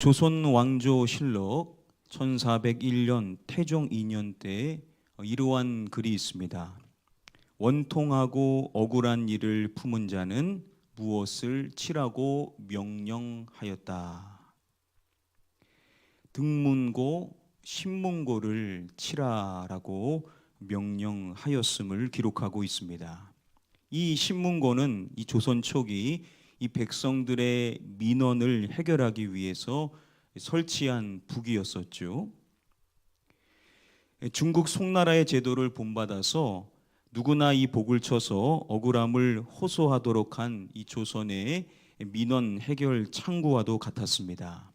조선 왕조 실록 1401년 태종 2년 때 이러한 글이 있습니다. 원통하고 억울한 일을 품은 자는 무엇을 치라고 명령하였다. 등문고 신문고를 치라라고 명령하였음을 기록하고 있습니다. 이 신문고는 이 조선 초기 이 백성들의 민원을 해결하기 위해서 설치한 북이었었죠. 중국 송나라의 제도를 본받아서 누구나 이 복을 쳐서 억울함을 호소하도록 한 이 조선의 민원 해결 창구와도 같았습니다.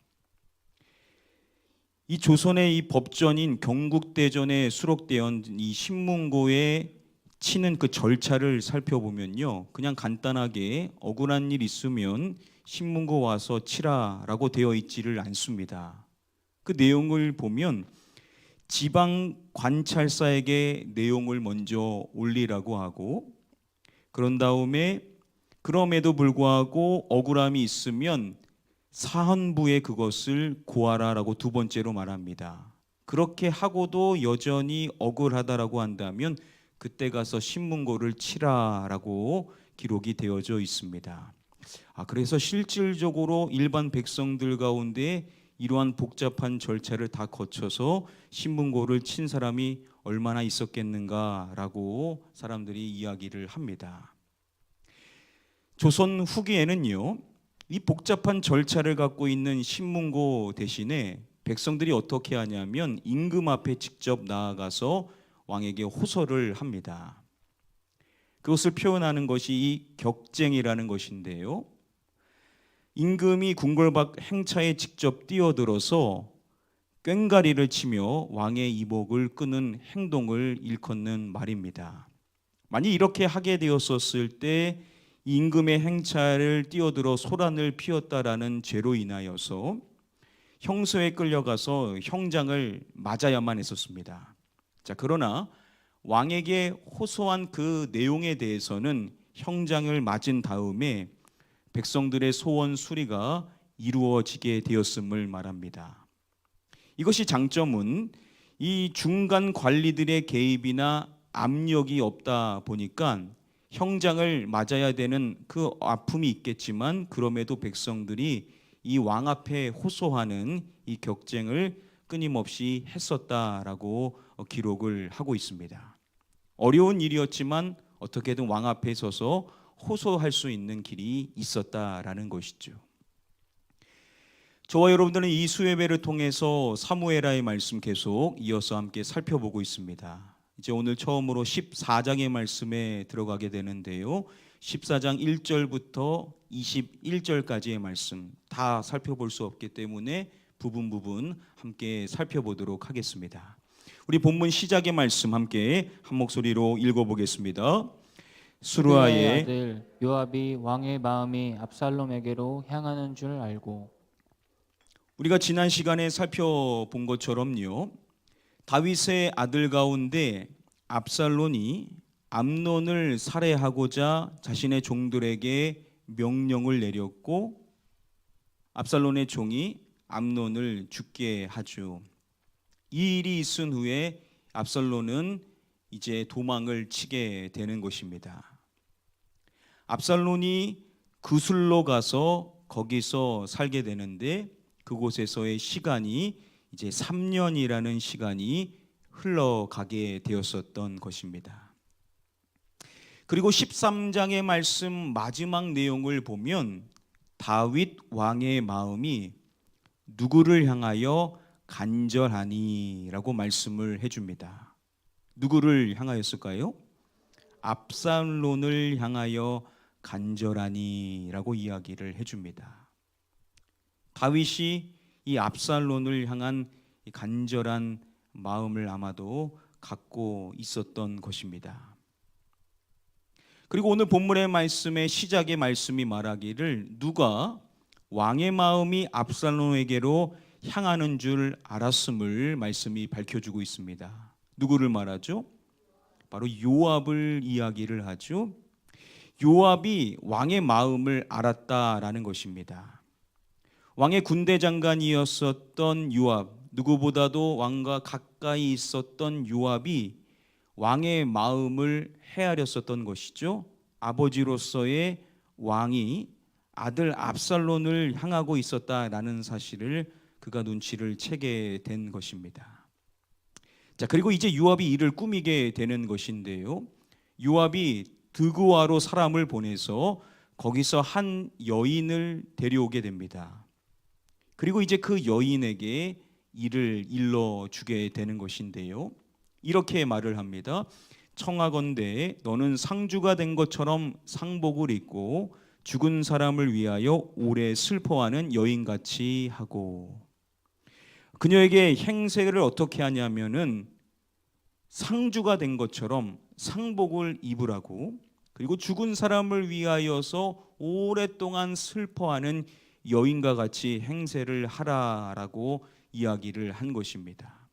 이 조선의 이 법전인 경국대전에 수록되어 이 신문고에 치는 그 절차를 살펴보면요, 그냥 간단하게 억울한 일 있으면 신문고 와서 치라라고 되어 있지를 않습니다. 그 내용을 보면 지방 관찰사에게 내용을 먼저 올리라고 하고, 그런 다음에 그럼에도 불구하고 억울함이 있으면 사헌부에 그것을 고하라라고 두 번째로 말합니다. 그렇게 하고도 여전히 억울하다라고 한다면 그때 가서 신문고를 치라라고 기록이 되어져 있습니다. 그래서 실질적으로 일반 백성들 가운데 이러한 복잡한 절차를 다 거쳐서 신문고를 친 사람이 얼마나 있었겠는가라고 사람들이 이야기를 합니다. 조선 후기에는요, 이 복잡한 절차를 갖고 있는 신문고 대신에 백성들이 어떻게 하냐면 임금 앞에 직접 나아가서 왕에게 호소를 합니다. 그것을 표현하는 것이 이 격쟁이라는 것인데요, 임금이 궁궐 밖 행차에 직접 뛰어들어서 꽹가리를 치며 왕의 이목을 끄는 행동을 일컫는 말입니다. 만약 이렇게 하게 되었었을 때 임금의 행차를 뛰어들어 소란을 피웠다라는 죄로 인하여서 형소에 끌려가서 형장을 맞아야만 했었습니다. 그러나 왕에게 호소한 그 내용에 대해서는 형장을 맞은 다음에 백성들의 소원 수리가 이루어지게 되었음을 말합니다. 이것이 장점은 이 중간 관리들의 개입이나 압력이 없다 보니까 형장을 맞아야 되는 그 아픔이 있겠지만 그럼에도 백성들이 이 왕 앞에 호소하는 이 격쟁을 끊임없이 했었다라고 기록을 하고 있습니다. 어려운 일이었지만 어떻게든 왕 앞에 서서 호소할 수 있는 길이 있었다라는 것이죠. 저와 여러분들은 이 수요예배를 통해서 사무엘하의 말씀 계속 이어서 함께 살펴보고 있습니다. 이제 오늘 처음으로 14장의 말씀에 들어가게 되는데요, 14장 1절부터 21절까지의 말씀 다 살펴볼 수 없기 때문에 부분 함께 살펴보도록 하겠습니다. 우리 본문 시작의 말씀 함께 한 목소리로 읽어보겠습니다. 수르야의 수루아의 아들 요압이 왕의 마음이 압살롬에게로 향하는 줄 알고. 우리가 지난 시간에 살펴본 것처럼요, 다윗의 아들 가운데 압살론이 암논을 살해하고자 자신의 종들에게 명령을 내렸고 압살론의 종이 암논을 죽게 하죠. 이 일이 있은 후에 압살론은 이제 도망을 치게 되는 것입니다. 압살론이 구슬로 가서 거기서 살게 되는데 그곳에서의 시간이 이제 3년이라는 시간이 흘러가게 되었었던 것입니다. 그리고 13장의 말씀 마지막 내용을 보면 다윗 왕의 마음이 누구를 향하여 간절하니라고 말씀을 해줍니다. 누구를 향하였을까요? 압살론을 향하여 간절하니라고 이야기를 해줍니다. 다윗이 이 압살론을 향한 간절한 마음을 아마도 갖고 있었던 것입니다. 그리고 오늘 본문의 말씀의 시작의 말씀이 말하기를 누가 왕의 마음이 압살롬에게로 향하는 줄 알았음을 말씀이 밝혀주고 있습니다. 누구를 말하죠? 바로 요압을 이야기를 하죠. 요압이 왕의 마음을 알았다라는 것입니다. 왕의 군대 장관이었었던 요압, 누구보다도 왕과 가까이 있었던 요압이 왕의 마음을 헤아렸었던 것이죠. 아버지로서의 왕이 아들 압살론을 향하고 있었다라는 사실을 그가 눈치를 채게 된 것입니다. 자, 그리고 이제 요압이 이를 꾸미게 되는 것인데요. 요압이 드고아로 사람을 보내서 거기서 한 여인을 데려오게 됩니다. 그리고 이제 그 여인에게 일을 일러주게 되는 것인데요. 이렇게 말을 합니다. 청하건대 너는 상주가 된 것처럼 상복을 입고 죽은 사람을 위하여 오래 슬퍼하는 여인같이 하고, 그녀에게 행세를 어떻게 하냐면은 상주가 된 것처럼 상복을 입으라고, 그리고 죽은 사람을 위하여서 오랫동안 슬퍼하는 여인과 같이 행세를 하라라고 이야기를 한 것입니다.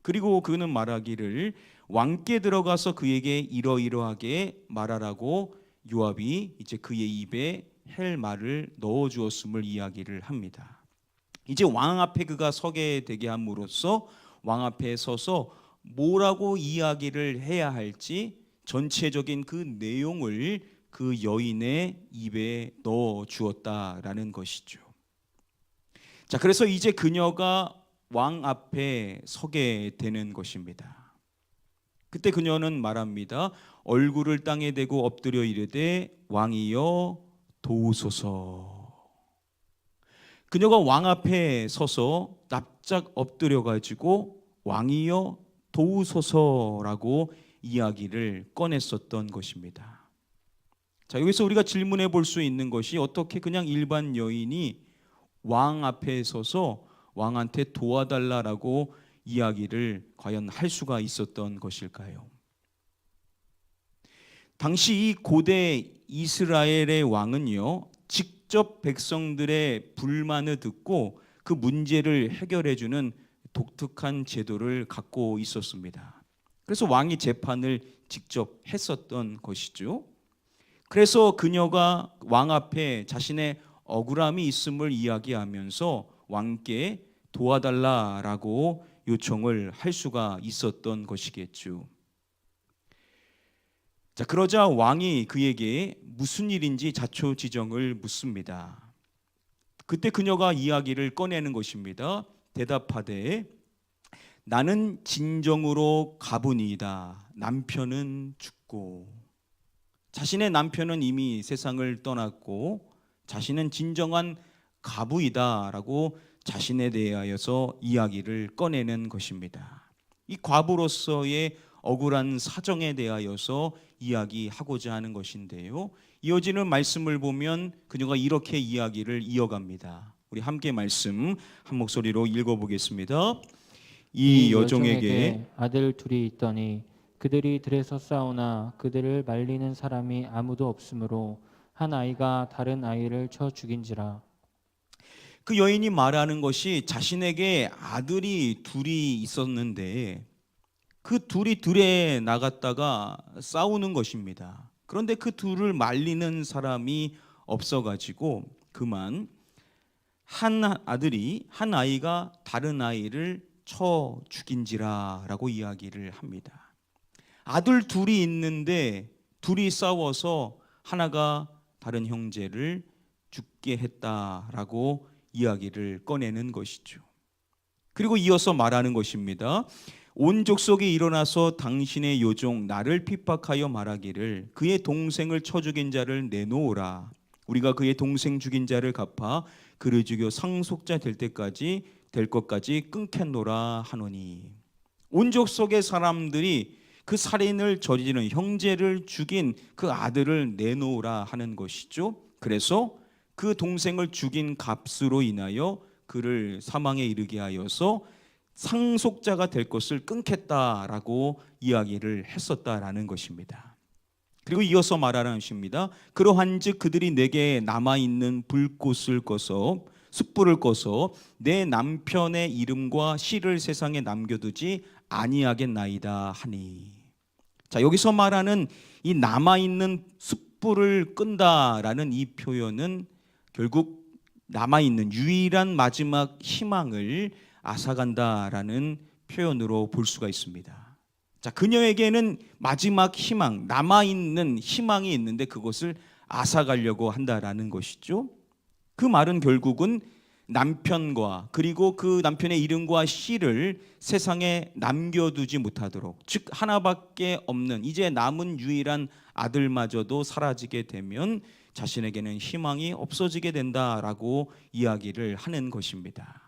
그리고 그는 말하기를 왕께 들어가서 그에게 이러이러하게 말하라고 요압이 이제 그의 입에 할 말을 넣어 주었음을 이야기를 합니다. 이제 왕 앞에 그가 서게 되게 함으로써 왕 앞에 서서 뭐라고 이야기를 해야 할지 전체적인 그 내용을 그 여인의 입에 넣어 주었다라는 것이죠. 자, 그래서 이제 그녀가 왕 앞에 서게 되는 것입니다. 그때 그녀는 말합니다. 얼굴을 땅에 대고 엎드려 이르되 왕이여 도우소서. 그녀가 왕 앞에 서서 납작 엎드려 가지고 왕이여 도우소서라고 이야기를 꺼냈었던 것입니다. 자, 여기서 우리가 질문해 볼 수 있는 것이, 어떻게 그냥 일반 여인이 왕 앞에 서서 왕한테 도와달라라고 이야기를 과연 할 수가 있었던 것일까요? 당시 이 고대 이스라엘의 왕은요, 직접 백성들의 불만을 듣고 그 문제를 해결해 주는 독특한 제도를 갖고 있었습니다. 그래서 왕이 재판을 직접 했었던 것이죠. 그래서 그녀가 왕 앞에 자신의 억울함이 있음을 이야기하면서 왕께 도와달라라고 요청을 할 수가 있었던 것이겠죠. 자, 그러자 왕이 그에게 무슨 일인지 자초지종을 묻습니다. 그때 그녀가 이야기를 꺼내는 것입니다. 대답하되 나는 진정으로 가부니이다. 남편은 죽고. 자신의 남편은 이미 세상을 떠났고 자신은 진정한 가부이다라고 자신에 대하여서 이야기를 꺼내는 것입니다. 이 과부로서의 억울한 사정에 대하여서 이야기하고자 하는 것인데요. 이어지는 말씀을 보면 그녀가 이렇게 이야기를 이어갑니다. 우리 함께 말씀 한 목소리로 읽어보겠습니다. 이 여종에게 아들 둘이 있더니 그들이 들에서 싸우나 그들을 말리는 사람이 아무도 없으므로 한 아이가 다른 아이를 쳐 죽인지라. 그 여인이 말하는 것이 자신에게 아들이 둘이 있었는데 그 둘이 들에 나갔다가 싸우는 것입니다. 그런데 그 둘을 말리는 사람이 없어가지고 그만 한 아이가 다른 아이를 쳐 죽인지라라고 이야기를 합니다. 아들 둘이 있는데 둘이 싸워서 하나가 다른 형제를 죽게 했다라고 이야기를 꺼내는 것이죠. 그리고 이어서 말하는 것입니다. 온 족속이 일어나서 당신의 요종 나를 핍박하여 말하기를 그의 동생을 쳐 죽인 자를 내놓으라. 우리가 그의 동생 죽인 자를 갚아 그를 죽여 상속자 될 것까지 끊겠노라 하노니. 온 족속의 사람들이 그 살인을 저지르는 형제를 죽인 그 아들을 내놓으라 하는 것이죠. 그래서 그 동생을 죽인 값으로 인하여 그를 사망에 이르게 하여서 상속자가 될 것을 끊겠다라고 이야기를 했었다라는 것입니다. 그리고 이어서 말하는 것입니다. 그러한즉 그들이 내게 남아있는 불꽃을 꺼서 숯불을 꺼서 내 남편의 이름과 시를 세상에 남겨두지 아니하겠나이다 하니. 자, 여기서 말하는 이 남아있는 숯불을 끈다라는 이 표현은 결국 남아있는 유일한 마지막 희망을 앗아간다라는 표현으로 볼 수가 있습니다. 자, 그녀에게는 마지막 희망, 남아있는 희망이 있는데 그것을 앗아가려고 한다라는 것이죠. 그 말은 결국은 남편과 그리고 그 남편의 이름과 씨를 세상에 남겨두지 못하도록, 즉 하나밖에 없는 이제 남은 유일한 아들마저도 사라지게 되면 자신에게는 희망이 없어지게 된다라고 이야기를 하는 것입니다.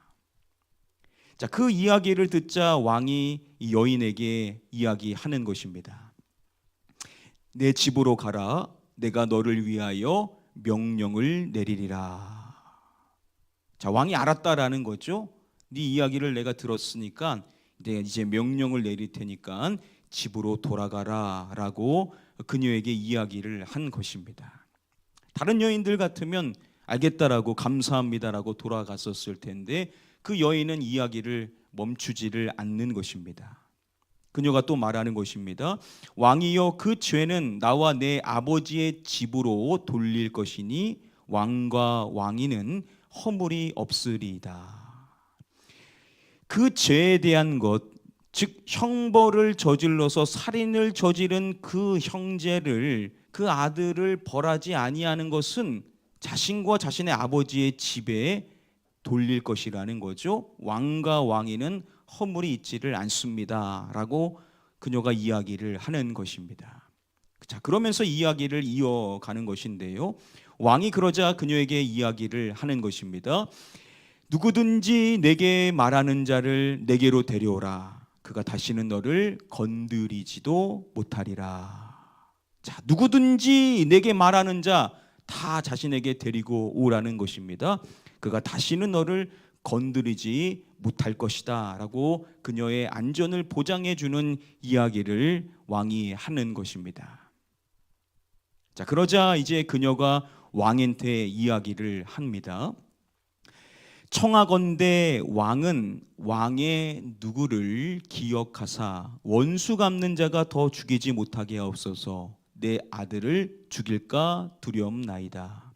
자, 그 이야기를 듣자 왕이 이 여인에게 이야기하는 것입니다. 내 집으로 가라. 내가 너를 위하여 명령을 내리리라. 자, 왕이 알았다라는 거죠. 네 이야기를 내가 들었으니까 내가 이제 명령을 내릴 테니까 집으로 돌아가라라고 그녀에게 이야기를 한 것입니다. 다른 여인들 같으면 알겠다라고 감사합니다라고 돌아갔었을 텐데 그 여인은 이야기를 멈추지를 않는 것입니다. 그녀가 또 말하는 것입니다. 왕이여, 그 죄는 나와 내 아버지의 집으로 돌릴 것이니 왕과 왕위는 허물이 없으리이다. 그 죄에 대한 것, 즉 형벌을 저질러서 살인을 저지른 그 형제를, 그 아들을 벌하지 아니하는 것은 자신과 자신의 아버지의 집에 돌릴 것이라는 거죠. 왕과 왕위는 허물이 있지를 않습니다라고 그녀가 이야기를 하는 것입니다. 자, 그러면서 이야기를 이어가는 것인데요. 왕이 그러자 그녀에게 이야기를 하는 것입니다. 누구든지 내게 말하는 자를 내게로 데려오라. 그가 다시는 너를 건드리지도 못하리라. 자, 누구든지 내게 말하는 자 다 자신에게 데리고 오라는 것입니다. 그가 다시는 너를 건드리지 못할 것이다 라고 그녀의 안전을 보장해 주는 이야기를 왕이 하는 것입니다. 자, 그러자 이제 그녀가 왕한테 이야기를 합니다. 청하건대 왕은 왕의 누구를 기억하사 원수 갚는 자가 더 죽이지 못하게 하옵소서. 내 아들을 죽일까 두렵나이다.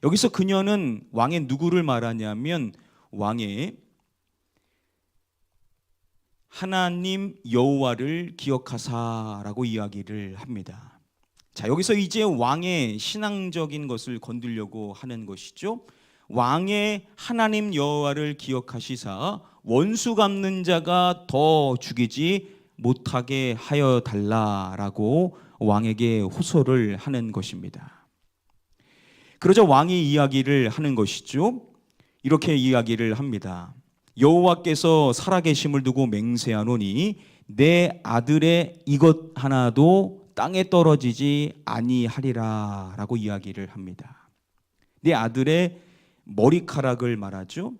여기서 그녀는 왕의 누구를 말하냐면 왕의 하나님 여호와를 기억하사라고 이야기를 합니다. 자, 여기서 이제 왕의 신앙적인 것을 건들려고 하는 것이죠. 왕의 하나님 여호와를 기억하시사 원수 갚는 자가 더 죽이지 못하게 하여 달라라고 왕에게 호소를 하는 것입니다. 그러자 왕이 이야기를 하는 것이죠. 이렇게 이야기를 합니다. 여호와께서 살아계심을 두고 맹세하노니 내 아들의 이것 하나도 땅에 떨어지지 아니하리라 라고 이야기를 합니다. 내 아들의 머리카락을 말하죠.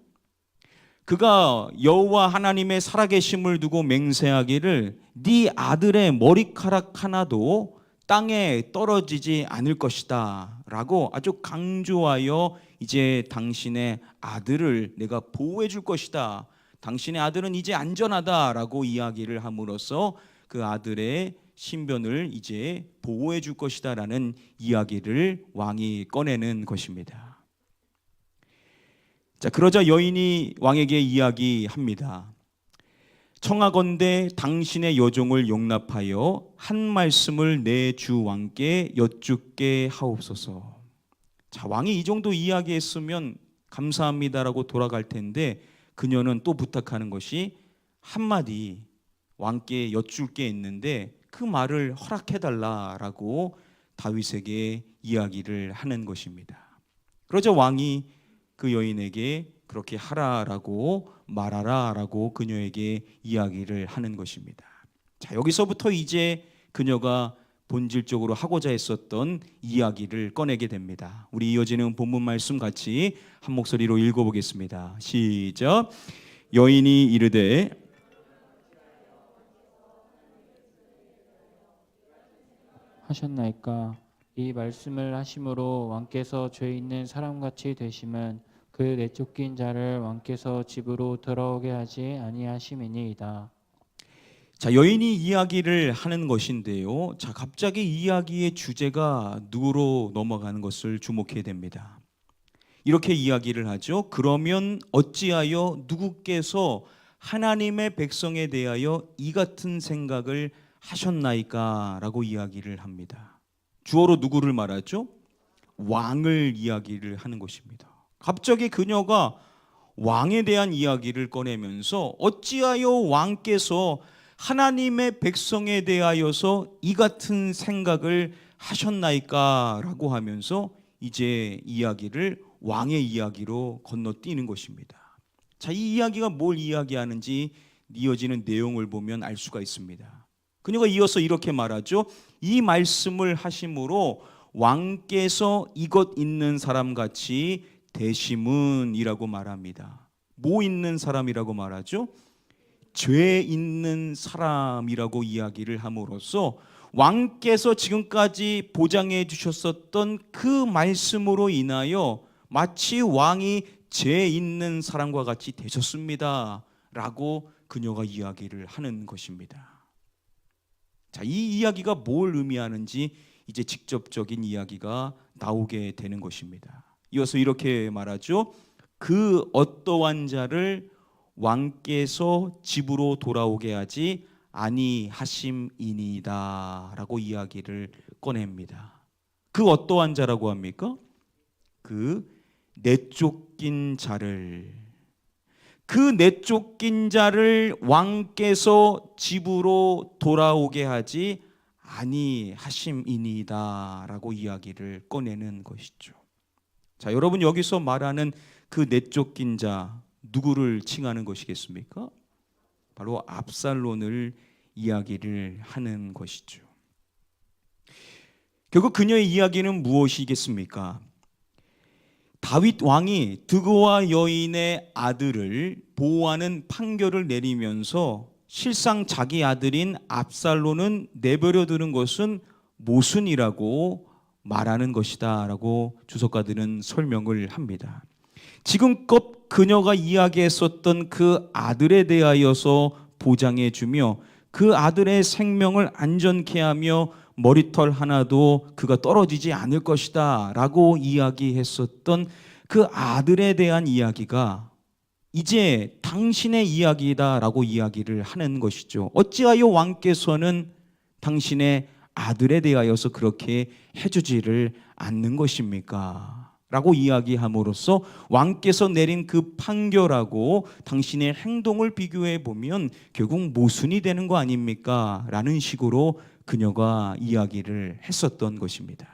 그가 여호와 하나님의 살아계심을 두고 맹세하기를 네 아들의 머리카락 하나도 땅에 떨어지지 않을 것이다 라고 아주 강조하여 이제 당신의 아들을 내가 보호해 줄 것이다, 당신의 아들은 이제 안전하다 라고 이야기를 함으로써 그 아들의 신변을 이제 보호해 줄 것이다 라는 이야기를 왕이 꺼내는 것입니다. 자, 그러자 여인이 왕에게 이야기합니다. 청하건대 당신의 여종을 용납하여 한 말씀을 내 주 왕께 여쭙게 하옵소서. 자, 왕이 이 정도 이야기했으면 감사합니다라고 돌아갈 텐데 그녀는 또 부탁하는 것이 한마디 왕께 여쭐 게 있는데 그 말을 허락해달라라고 다윗에게 이야기를 하는 것입니다. 그러자 왕이 그 여인에게 그렇게 하라라고 말하라라고 그녀에게 이야기를 하는 것입니다. 자, 여기서부터 이제 그녀가 본질적으로 하고자 했었던 이야기를 꺼내게 됩니다. 우리 이어지는 본문 말씀 같이 한 목소리로 읽어보겠습니다. 시작. 여인이 이르되 하셨나이까? 이 말씀을 하심으로 왕께서 죄 있는 사람같이 되심은 그 내쫓긴 자를 왕께서 집으로 들어오게 하지 아니하심이니이다. 자, 여인이 이야기를 하는 것인데요. 자, 갑자기 이야기의 주제가 누구로 넘어가는 것을 주목해야 됩니다. 이렇게 이야기를 하죠. 그러면 어찌하여 누구께서 하나님의 백성에 대하여 이 같은 생각을 하셨나이까? 라고 이야기를 합니다. 주어로 누구를 말하죠? 왕을 이야기를 하는 것입니다. 갑자기 그녀가 왕에 대한 이야기를 꺼내면서 어찌하여 왕께서 하나님의 백성에 대하여서 이 같은 생각을 하셨나이까? 라고 하면서 이제 이야기를 왕의 이야기로 건너뛰는 것입니다. 자, 이 이야기가 뭘 이야기하는지 이어지는 내용을 보면 알 수가 있습니다. 그녀가 이어서 이렇게 말하죠. 이 말씀을 하심으로 왕께서 이것 있는 사람같이 되심은이라고 말합니다. 뭐 있는 사람이라고 말하죠? 죄 있는 사람이라고 이야기를 함으로써 왕께서 지금까지 보장해 주셨었던 그 말씀으로 인하여 마치 왕이 죄 있는 사람과 같이 되셨습니다 라고 그녀가 이야기를 하는 것입니다. 자, 이 이야기가 뭘 의미하는지 이제 직접적인 이야기가 나오게 되는 것입니다. 이어서 이렇게 말하죠. 그 어떠한 자를 왕께서 집으로 돌아오게 하지 아니하심이니이다 라고 이야기를 꺼냅니다. 그 어떠한 자라고 합니까? 그 내쫓긴 자를, 그 내쫓긴 자를 왕께서 집으로 돌아오게 하지 아니하심이니이다 라고 이야기를 꺼내는 것이죠. 자, 여러분 여기서 말하는 그 내쫓긴 자 누구를 칭하는 것이겠습니까? 바로 압살론을 이야기를 하는 것이죠. 결국 그녀의 이야기는 무엇이겠습니까? 다윗 왕이 드고와 여인의 아들을 보호하는 판결을 내리면서 실상 자기 아들인 압살론은 내버려 두는 것은 모순이라고 말하는 것이다 라고 주석가들은 설명을 합니다. 지금껏 그녀가 이야기했었던 그 아들에 대하여서 보장해 주며 그 아들의 생명을 안전케 하며 머리털 하나도 그가 떨어지지 않을 것이다 라고 이야기했었던 그 아들에 대한 이야기가 이제 당신의 이야기다 라고 이야기를 하는 것이죠. 어찌하여 왕께서는 당신의 아들에 대하여서 그렇게 해주지를 않는 것입니까? 라고 이야기함으로써 왕께서 내린 그 판결하고 당신의 행동을 비교해 보면 결국 모순이 되는 거 아닙니까? 라는 식으로 그녀가 이야기를 했었던 것입니다.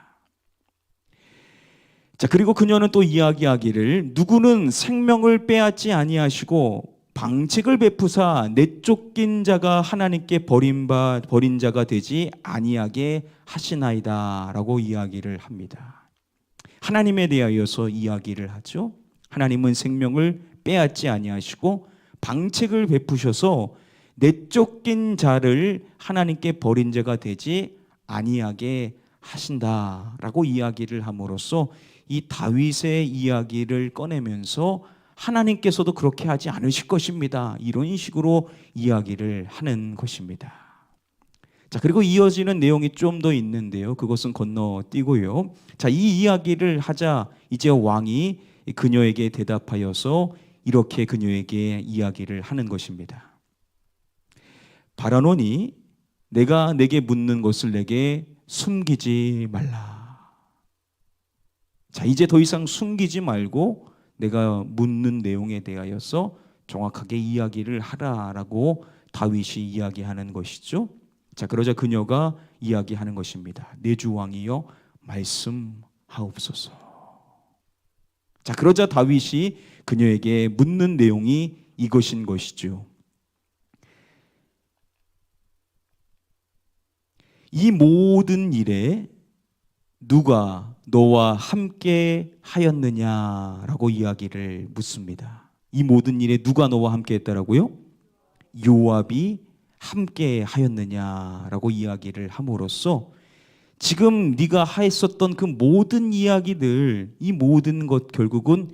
자, 그리고 그녀는 또 이야기하기를 누구는 생명을 빼앗지 아니하시고 방책을 베푸사 내쫓긴 자가 하나님께 버린 자가 되지 아니하게 하시나이다 라고 이야기를 합니다. 하나님에 대하여서 이야기를 하죠. 하나님은 생명을 빼앗지 아니하시고 방책을 베푸셔서 내쫓긴 자를 하나님께 버린 자가 되지 아니하게 하신다라고 이야기를 함으로써 이 다윗의 이야기를 꺼내면서 하나님께서도 그렇게 하지 않으실 것입니다. 이런 식으로 이야기를 하는 것입니다. 자, 그리고 이어지는 내용이 좀 더 있는데요. 그것은 건너뛰고요. 자, 이 이야기를 하자 이제 왕이 그녀에게 대답하여서 이렇게 그녀에게 이야기를 하는 것입니다. 바라노니 내가 내게 묻는 것을 내게 숨기지 말라. 자, 이제 더 이상 숨기지 말고 내가 묻는 내용에 대하여서 정확하게 이야기를 하라라고 다윗이 이야기하는 것이죠. 자, 그러자 그녀가 이야기하는 것입니다. 내 주 왕이여 말씀하옵소서. 자, 그러자 다윗이 그녀에게 묻는 내용이 이것인 것이죠. 이 모든 일에 누가 너와 함께 하였느냐라고 이야기를 묻습니다. 이 모든 일에 누가 너와 함께 했다라고요? 요압이 함께 하였느냐라고 이야기를 함으로써 지금 네가 했었던 그 모든 이야기들, 이 모든 것 결국은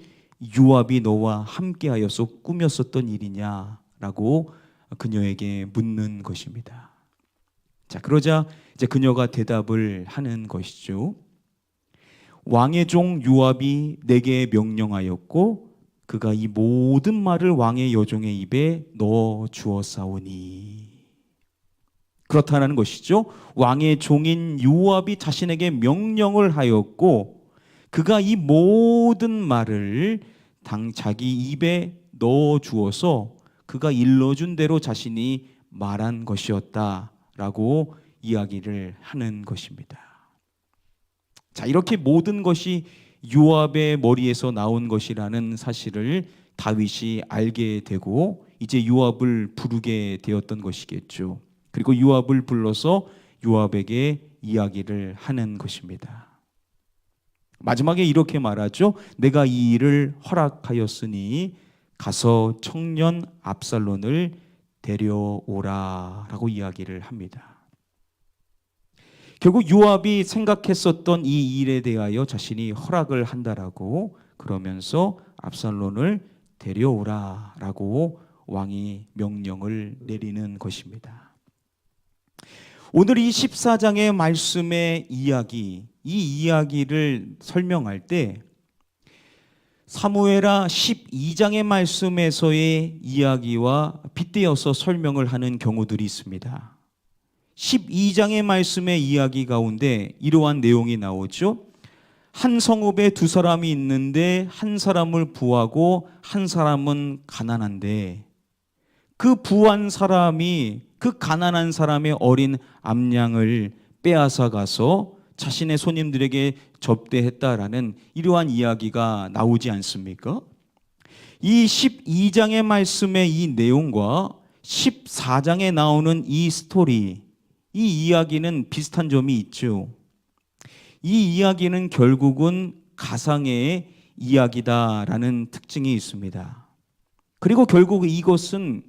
요압이 너와 함께 하여서 꾸몄었던 일이냐라고 그녀에게 묻는 것입니다. 자, 그러자 이제 그녀가 대답을 하는 것이죠. 왕의 종 요압이 내게 명령하였고 그가 이 모든 말을 왕의 여종의 입에 넣어 주었사오니. 그렇다는 것이죠. 왕의 종인 요압이 자신에게 명령을 하였고 그가 이 모든 말을 자기 입에 넣어 주어서 그가 일러준 대로 자신이 말한 것이었다라고 이야기를 하는 것입니다. 자, 이렇게 모든 것이 요압의 머리에서 나온 것이라는 사실을 다윗이 알게 되고 이제 요압을 부르게 되었던 것이겠죠. 그리고 요압을 불러서 요압에게 이야기를 하는 것입니다. 마지막에 이렇게 말하죠. 내가 이 일을 허락하였으니 가서 청년 압살론을 데려오라 라고 이야기를 합니다. 결국 요압이 생각했었던 이 일에 대하여 자신이 허락을 한다라고 그러면서 압살론을 데려오라라고 왕이 명령을 내리는 것입니다. 오늘 이 14장의 말씀의 이야기, 이 이야기를 설명할 때 사무엘하 12장의 말씀에서의 이야기와 빗대어서 설명을 하는 경우들이 있습니다. 12장의 말씀의 이야기 가운데 이러한 내용이 나오죠. 한 성읍에 두 사람이 있는데 한 사람을 부하고 한 사람은 가난한데 그 부한 사람이 그 가난한 사람의 어린 암양을 빼앗아 가서 자신의 손님들에게 접대했다라는 이러한 이야기가 나오지 않습니까? 이 12장의 말씀의 이 내용과 14장에 나오는 이 스토리, 이 이야기는 비슷한 점이 있죠. 이 이야기는 결국은 가상의 이야기다라는 특징이 있습니다. 그리고 결국 이것은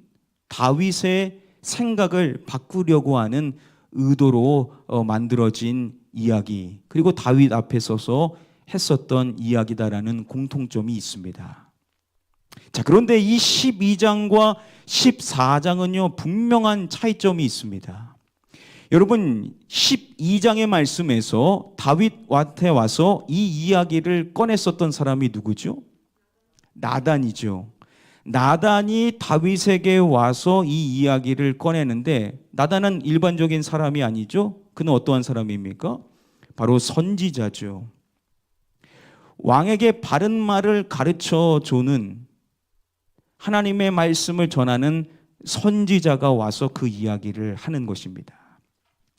다윗의 생각을 바꾸려고 하는 의도로 만들어진 이야기, 그리고 다윗 앞에 서서 했었던 이야기다라는 공통점이 있습니다. 자, 그런데 이 12장과 14장은요 분명한 차이점이 있습니다. 여러분 12장의 말씀에서 다윗한테 와서 이 이야기를 꺼냈었던 사람이 누구죠? 나단이죠. 나단이 다윗에게 와서 이 이야기를 꺼내는데 나단은 일반적인 사람이 아니죠. 그는 어떠한 사람입니까? 바로 선지자죠. 왕에게 바른 말을 가르쳐 주는 하나님의 말씀을 전하는 선지자가 와서 그 이야기를 하는 것입니다.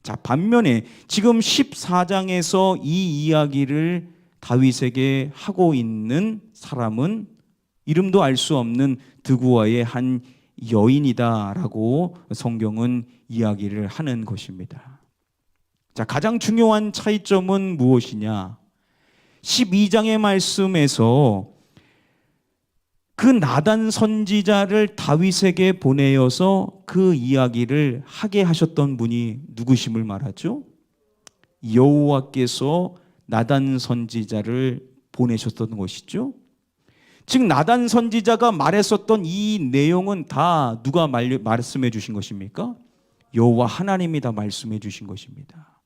자, 반면에 지금 14장에서 이 이야기를 다윗에게 하고 있는 사람은 이름도 알 수 없는 드구아의 한 여인이다라고 성경은 이야기를 하는 것입니다. 자, 가장 중요한 차이점은 무엇이냐? 12장의 말씀에서 그 나단 선지자를 다윗에게 보내어서 그 이야기를 하게 하셨던 분이 누구심을 말하죠? 여호와께서 나단 선지자를 보내셨던 것이죠. 즉 나단 선지자가 말했었던 이 내용은 다 누가 말씀해 주신 것입니까? 여호와 하나님이 다 말씀해 주신 것입니다.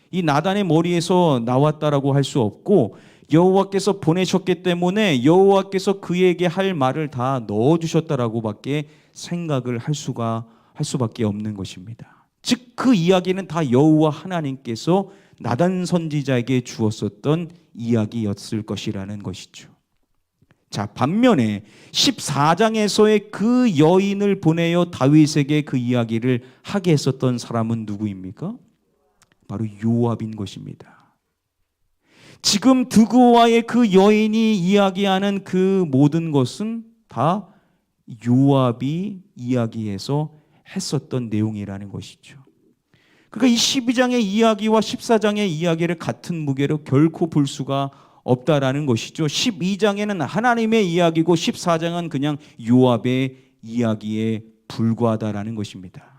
이 나단의 머리에서 나왔다라고 할 수 없고 여호와께서 보내셨기 때문에 여호와께서 그에게 할 말을 다 넣어주셨다라고밖에 생각을 할 수밖에 없는 것입니다. 즉 그 이야기는 다 여호와 하나님께서 나단 선지자에게 주었었던 이야기였을 것이라는 것이죠. 자, 반면에 14장에서의 그 여인을 보내어 다윗에게 그 이야기를 하게 했었던 사람은 누구입니까? 바로 요압인 것입니다. 지금 드구아의 그 여인이 이야기하는 그 모든 것은 다 요압이 이야기해서 했었던 내용이라는 것이죠. 그러니까 이 12장의 이야기와 14장의 이야기를 같은 무게로 결코 볼 수가 없다라는 것이죠. 12장에는 하나님의 이야기고 14장은 그냥 요압의 이야기에 불과하다라는 것입니다.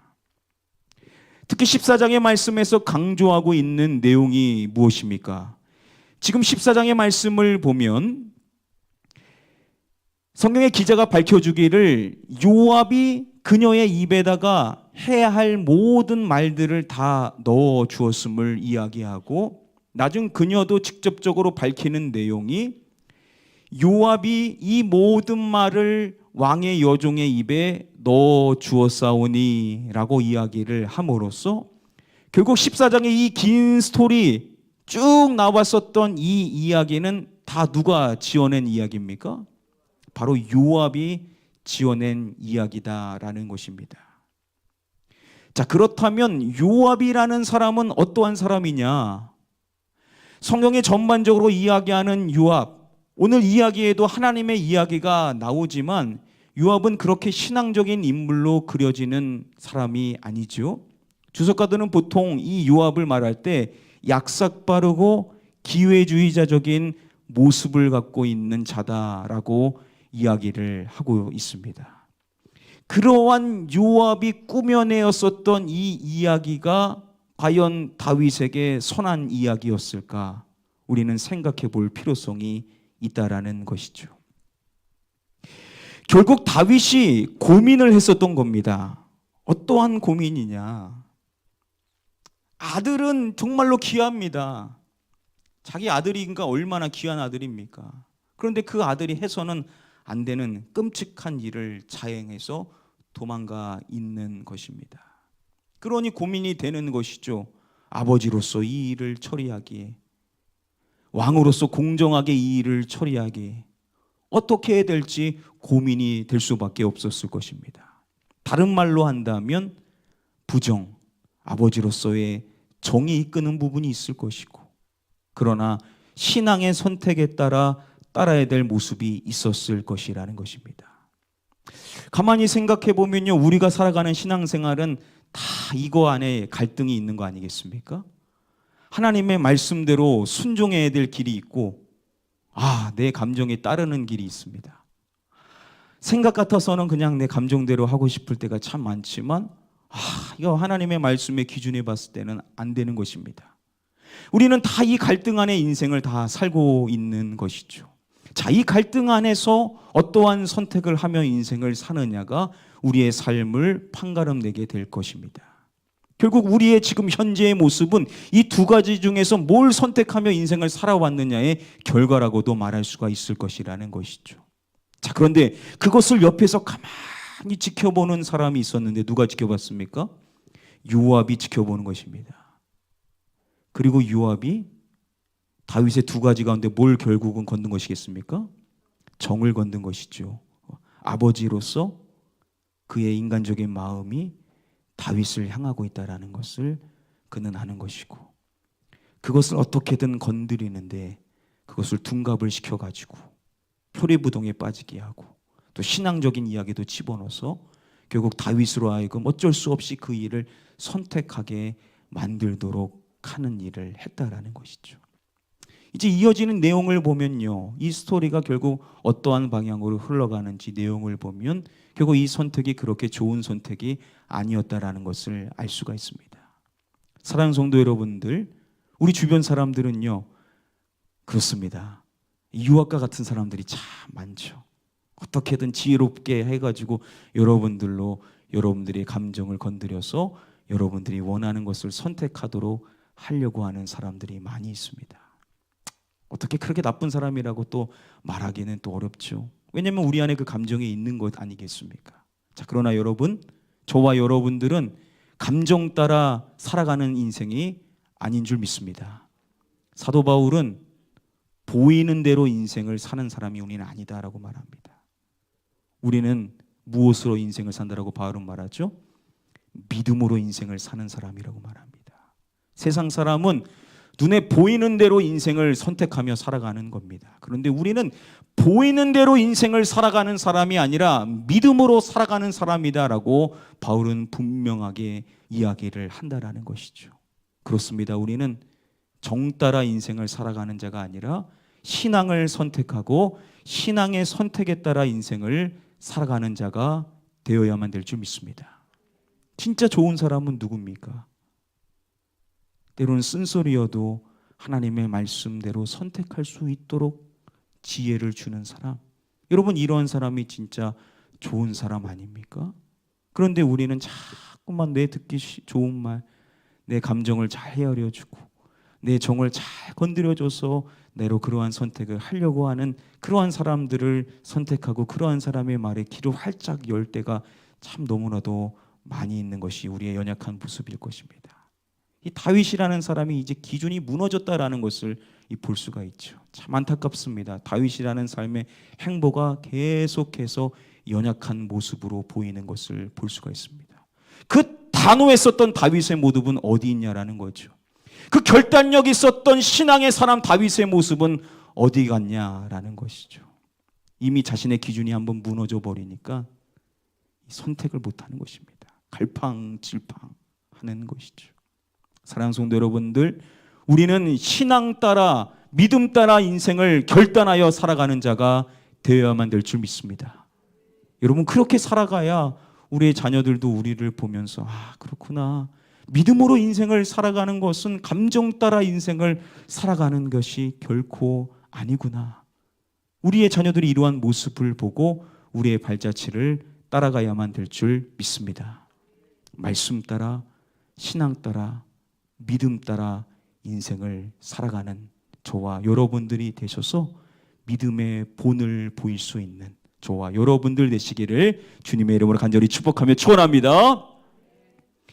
특히 14장의 말씀에서 강조하고 있는 내용이 무엇입니까? 지금 14장의 말씀을 보면 성경의 기자가 밝혀주기를 요압이 그녀의 입에다가 해야 할 모든 말들을 다 넣어 주었음을 이야기하고 나중 그녀도 직접적으로 밝히는 내용이 요압이 이 모든 말을 왕의 여종의 입에 넣어 주었사오니 라고 이야기를 함으로써 결국 14장의 이 긴 스토리 쭉 나왔었던 이 이야기는 다 누가 지어낸 이야기입니까? 바로 요압이 지어낸 이야기다라는 것입니다. 자, 그렇다면 요압이라는 사람은 어떠한 사람이냐? 성경에 전반적으로 이야기하는 요압, 오늘 이야기에도 하나님의 이야기가 나오지만 요압은 그렇게 신앙적인 인물로 그려지는 사람이 아니죠. 주석가들은 보통 이 요압을 말할 때 약삭빠르고 기회주의자적인 모습을 갖고 있는 자다라고 이야기를 하고 있습니다. 그러한 요압이 꾸며내었었던 이 이야기가 과연 다윗에게 선한 이야기였을까? 우리는 생각해 볼 필요성이 있다라는 것이죠. 결국 다윗이 고민을 했었던 겁니다. 어떠한 고민이냐? 아들은 정말로 귀합니다. 자기 아들이니까 얼마나 귀한 아들입니까? 그런데 그 아들이 해서는 안 되는 끔찍한 일을 자행해서 도망가 있는 것입니다. 그러니 고민이 되는 것이죠. 아버지로서 이 일을 처리하기에, 왕으로서 공정하게 이 일을 처리하기에 어떻게 해야 될지 고민이 될 수밖에 없었을 것입니다. 다른 말로 한다면 부정, 아버지로서의 정이 이끄는 부분이 있을 것이고, 그러나 신앙의 선택에 따라야 될 모습이 있었을 것이라는 것입니다. 가만히 생각해 보면요, 우리가 살아가는 신앙생활은 다 이거 안에 갈등이 있는 거 아니겠습니까? 하나님의 말씀대로 순종해야 될 길이 있고, 내 감정에 따르는 길이 있습니다. 생각 같아서는 그냥 내 감정대로 하고 싶을 때가 참 많지만 이거 하나님의 말씀의 기준에 봤을 때는 안 되는 것입니다. 우리는 다 이 갈등 안에 인생을 다 살고 있는 것이죠. 자, 이 갈등 안에서 어떠한 선택을 하며 인생을 사느냐가 우리의 삶을 판가름내게 될 것입니다. 결국 우리의 지금 현재의 모습은 이 두 가지 중에서 뭘 선택하며 인생을 살아왔느냐의 결과라고도 말할 수가 있을 것이라는 것이죠. 자, 그런데 그것을 옆에서 가만히 지켜보는 사람이 있었는데 누가 지켜봤습니까? 요압이 지켜보는 것입니다. 그리고 요압이 다윗의 두 가지 가운데 뭘 결국은 건든 것이겠습니까? 정을 건든 것이죠. 아버지로서 그의 인간적인 마음이 다윗을 향하고 있다는 것을 그는 아는 것이고, 그것을 어떻게든 건드리는데 그것을 둔갑을 시켜가지고 표리부동에 빠지게 하고 또 신앙적인 이야기도 집어넣어서 결국 다윗으로 하여금 어쩔 수 없이 그 일을 선택하게 만들도록 하는 일을 했다라는 것이죠. 이제 이어지는 내용을 보면요, 이 스토리가 결국 어떠한 방향으로 흘러가는지 내용을 보면 결국 이 선택이 그렇게 좋은 선택이 아니었다라는 것을 알 수가 있습니다. 사랑하는 성도 여러분들, 우리 주변 사람들은요 그렇습니다. 유압과 같은 사람들이 참 많죠. 어떻게든 지혜롭게 해가지고 여러분들의 감정을 건드려서 여러분들이 원하는 것을 선택하도록 하려고 하는 사람들이 많이 있습니다. 어떻게 그렇게 나쁜 사람이라고 또 말하기는 또 어렵죠. 왜냐하면 우리 안에 그 감정이 있는 것 아니겠습니까? 자, 그러나 여러분, 저와 여러분들은 감정 따라 살아가는 인생이 아닌 줄 믿습니다. 사도 바울은 보이는 대로 인생을 사는 사람이 우리는 아니다라고 말합니다. 우리는 무엇으로 인생을 산다라고 바울은 말하죠? 믿음으로 인생을 사는 사람이라고 말합니다. 세상 사람은 눈에 보이는 대로 인생을 선택하며 살아가는 겁니다. 그런데 우리는 보이는 대로 인생을 살아가는 사람이 아니라 믿음으로 살아가는 사람이다라고 바울은 분명하게 이야기를 한다라는 것이죠. 그렇습니다. 우리는 정 따라 인생을 살아가는 자가 아니라 신앙을 선택하고 신앙의 선택에 따라 인생을 살아가는 자가 되어야만 될 줄 믿습니다. 진짜 좋은 사람은 누굽니까? 때로는 쓴소리여도 하나님의 말씀대로 선택할 수 있도록 지혜를 주는 사람. 여러분, 이런 사람이 진짜 좋은 사람 아닙니까? 그런데 우리는 자꾸만 내 듣기 좋은 말, 내 감정을 잘 헤아려주고 내 정을 잘 건드려줘서 내로 그러한 선택을 하려고 하는 그러한 사람들을 선택하고 그러한 사람의 말에 귀를 활짝 열 때가 참 너무나도 많이 있는 것이 우리의 연약한 모습일 것입니다. 이 다윗이라는 사람이 이제 기준이 무너졌다라는 것을 볼 수가 있죠. 참 안타깝습니다. 다윗이라는 삶의 행보가 계속해서 연약한 모습으로 보이는 것을 볼 수가 있습니다. 그 단호했었던 다윗의 모습은 어디 있냐라는 거죠. 그 결단력 있었던 신앙의 사람 다윗의 모습은 어디 갔냐라는 것이죠. 이미 자신의 기준이 한번 무너져 버리니까 선택을 못하는 것입니다. 갈팡질팡하는 것이죠. 사랑하는 성도 여러분들, 우리는 신앙 따라 믿음 따라 인생을 결단하여 살아가는 자가 되어야만 될 줄 믿습니다. 여러분, 그렇게 살아가야 우리의 자녀들도 우리를 보면서 그렇구나, 믿음으로 인생을 살아가는 것은 감정 따라 인생을 살아가는 것이 결코 아니구나. 우리의 자녀들이 이러한 모습을 보고 우리의 발자취를 따라가야만 될 줄 믿습니다. 말씀 따라, 신앙 따라, 믿음 따라 인생을 살아가는 저와 여러분들이 되셔서 믿음의 본을 보일 수 있는 저와 여러분들 되시기를 주님의 이름으로 간절히 축복하며 축원합니다.